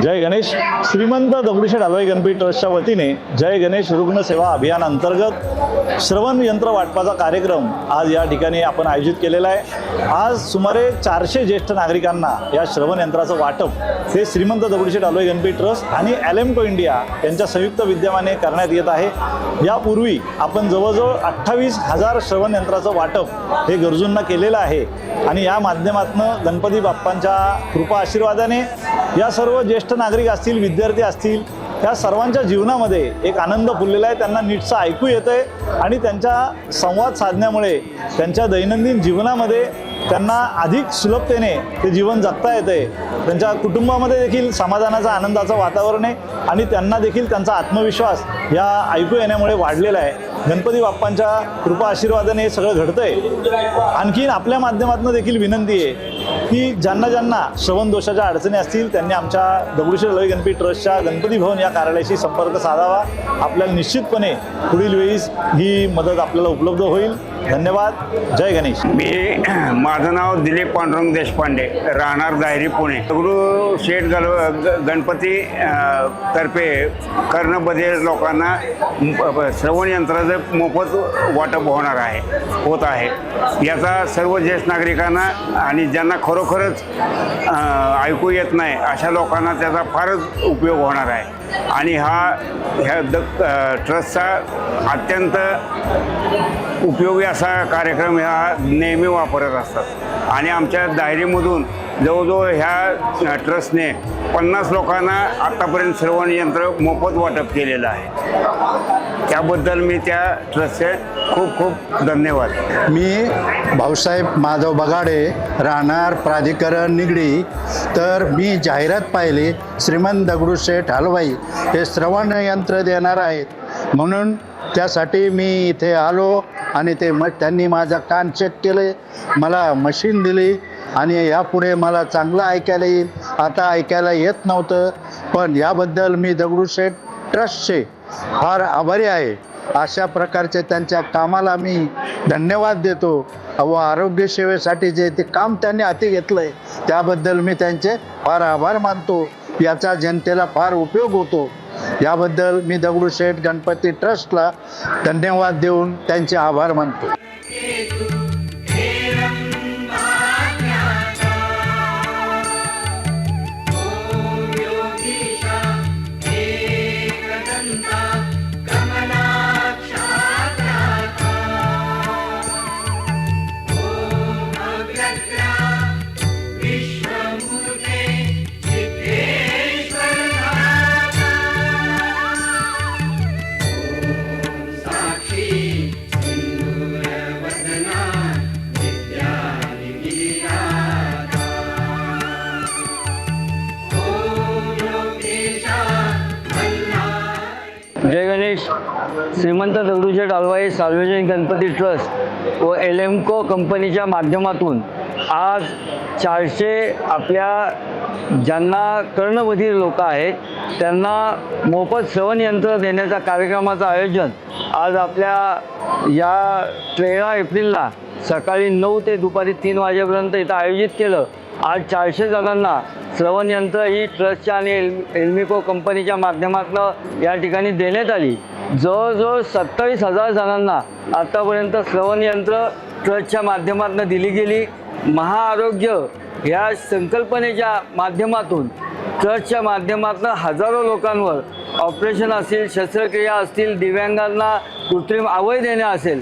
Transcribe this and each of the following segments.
जय गणेश. श्रीमंत दगडूशेठ हलवाई गणपती ट्रस्टच्या वतीने जय गणेश रुग्ण सेवा अभियान अंतर्गत श्रवण यंत्र वाटपाचा कार्यक्रम आज या ठिकाणी आपण आयोजित केलेला आहे. आज सुमारे 400 ज्येष्ठ नागरिकांना या श्रवण यंत्राचं वाटप हे श्रीमंत दगडूशेठ हलवाई गणपती ट्रस्ट आणि ॲलेम्को इंडिया यांच्या संयुक्त विद्यमाने करण्यात येत आहे. यापूर्वी आपण जवळजवळ 28,000 श्रवण यंत्राचं वाटप हे गरजूंना केलेलं आहे आणि या माध्यमातून गणपती बाप्पांच्या कृपा आशीर्वादाने या सर्व ज्येष्ठ नागरिक असतील, विद्यार्थी असतील, या सर्वांच्या जीवनामध्ये एक आनंद फुललेला आहे. त्यांना नीटचं ऐकू येतंय आणि त्यांच्या संवाद साधण्यामुळे त्यांच्या दैनंदिन जीवनामध्ये त्यांना अधिक सुलभतेने ते जीवन जगता येतंय. त्यांच्या कुटुंबामध्ये देखील समाधानाचा, आनंदाचं वातावरण आहे आणि त्यांना देखील त्यांचा आत्मविश्वास या ऐकू येण्यामुळे वाढलेला आहे. गणपती बाप्पांच्या कृपा आशीर्वादाने हे सगळं घडतंय. आणखीन आपल्या माध्यमातून देखील विनंती आहे की ज्यांना श्रवण दोषाच्या अडचणी असतील त्यांनी आमच्या दगडूशेठ हलवाई गणपती ट्रस्टच्या गणपती भवन या कार्यालयाशी संपर्क साधावा. आपल्याला निश्चितपणे पुढील वेळीस ही मदत आपल्याला उपलब्ध होईल. धन्यवाद. जय गणेश. माझं नाव दिलीप पांडुरंग देशपांडे, राहणार दायरी, पुणे. दगडूशेठ गणपती तर्फे कर्णबधिर लोकांना श्रवण यंत्राचं मोफत वाटप होत आहे. याचा सर्व ज्येष्ठ नागरिकांना आणि ज्यांना खरोखरच ऐकू येत नाही अशा लोकांना त्याचा फारच उपयोग होणार आहे. आणि ह्या ट्रस्टचा अत्यंत उपयोगी असा कार्यक्रम ह्या नेहमी वापरत असतात आणि आमच्या दायरीमधून जवळजवळ ह्या ट्रस्टने 50 लोकांना आत्तापर्यंत श्रवण यंत्र मोफत वाटप केलेलं आहे. त्याबद्दल मी त्या ट्रस्टचे खूप खूप धन्यवाद. मी भाऊसाहेब माधव बगाडे, राहणार प्राधिकरण निगडी. तर मी जाहिरात पाहिली, श्रीमंत दगडूशेठ हलवाई हे श्रवण यंत्र देणार आहेत म्हणून त्यासाठी मी इथे आलो आणि त्यांनी माझा कान चेक केले, मला मशीन दिली आणि यापुढे मला चांगलं ऐकायला येईल. आता ऐकायला येत नव्हतं, पण याबद्दल मी दगडूशेठ ट्रस्टचे फार आभारी आहे. अशा प्रकारचे त्यांच्या कामाला मी धन्यवाद देतो व आरोग्य सेवेसाठी जे ते काम त्यांनी हाती घेतलं आहे त्याबद्दल मी त्यांचे फार आभार मानतो. याचा जनतेला फार उपयोग होतो. याबद्दल मी दगडूशेठ गणपती ट्रस्टला धन्यवाद देऊन त्यांचे आभार मानतो. जय गणेश. श्रीमंत दगडूशेठ हलवाई सार्वजनिक गणपती ट्रस्ट व ॲलेम्को कंपनीच्या माध्यमातून आज 400 आपल्या ज्यांना कर्णबधिर लोक आहेत त्यांना मोफत श्रवण यंत्र देण्याच्या कार्यक्रमाचं आयोजन आज आपल्या या 13 एप्रिलला सकाळी 9 ते दुपारी 3 वाजेपर्यंत इथं आयोजित केलं. आज 400 जणांना श्रवण यंत्र ही ट्रस्टच्या आणि ॲलेम्को कंपनीच्या माध्यमातून या ठिकाणी देण्यात आली. जवळजवळ 27,000 जणांना आत्तापर्यंत श्रवण यंत्र ट्रस्टच्या माध्यमातून दिली गेली. महाआरोग्य ह्या संकल्पनेच्या माध्यमातून ट्रस्टच्या माध्यमातून हजारो लोकांवर ऑपरेशन असतील, शस्त्रक्रिया असतील, दिव्यांगांना कृत्रिम अवयव देणे असेल,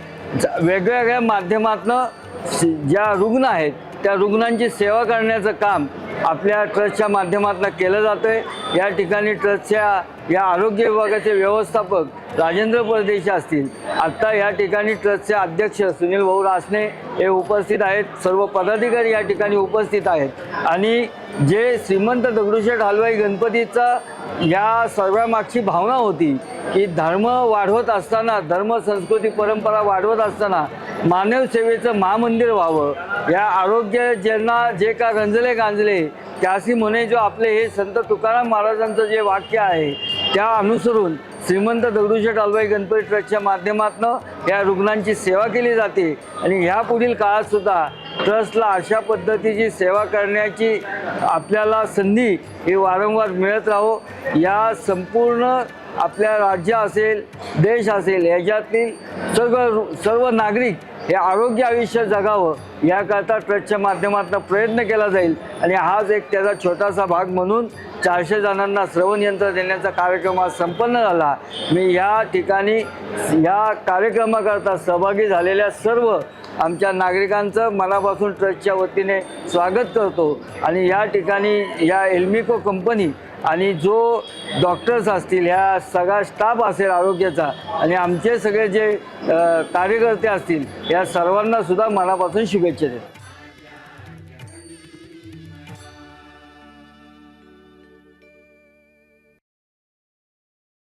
वेगवेगळ्या माध्यमातून ज्या रुग्ण आहेत त्या रुग्णांची सेवा करण्याचं काम आपल्या ट्रस्टच्या माध्यमातून केलं जातं आहे. या ठिकाणी ट्रस्टच्या या आरोग्य विभागाचे व्यवस्थापक राजेंद्र परदेशी असतील. आत्ता या ठिकाणी ट्रस्टचे अध्यक्ष सुनील भाऊ रासने हे उपस्थित आहेत. सर्व पदाधिकारी या ठिकाणी उपस्थित आहेत आणि जे श्रीमंत दगडूशेठ हलवाई गणपतीचा या सर्वांमागची भावना होती की धर्म वाढवत असताना, धर्म संस्कृती परंपरा वाढवत असताना मानव सेवेचं महामंदिर व्हावं. या आरोग्य ज्यांना जे का रंजले गांजले त्यासी म्हणे जो आपले हे संत तुकाराम महाराजांचं जे वाक्य आहे त्या अनुसरून श्रीमंत दगडूशेठ हलवाई गणपती ट्रस्टच्या माध्यमातून या रुग्णांची सेवा केली जाते आणि ह्या पुढील काळात सुद्धा ट्रस्टला अशा पद्धतीची सेवा करण्याची आपल्याला संधी ही वारंवार मिळत राहो. या संपूर्ण आपल्या राज्य असेल, देश असेल, याच्यातील सर्व नागरिक हे आरोग्य आयुष्य जगावं याकरता ट्रस्टच्या माध्यमातून प्रयत्न केला जाईल. आणि हाच एक त्याचा छोटासा भाग म्हणून 400 जणांना श्रवण यंत्र देण्याचा कार्यक्रम आज संपन्न झाला. मी या ठिकाणी या कार्यक्रमाकरता सहभागी झालेल्या सर्व आमच्या नागरिकांचं मनापासून ट्रस्टच्या वतीने स्वागत करतो. आणि या ठिकाणी या एल्मिको कंपनी आणि जो डॉक्टर्स असतील, ह्या सगळा स्टाफ असेल आरोग्याचा, आणि आमचे सगळे जे कार्यकर्ते असतील, या सर्वांना सुद्धा मनापासून शुभेच्छा देतो.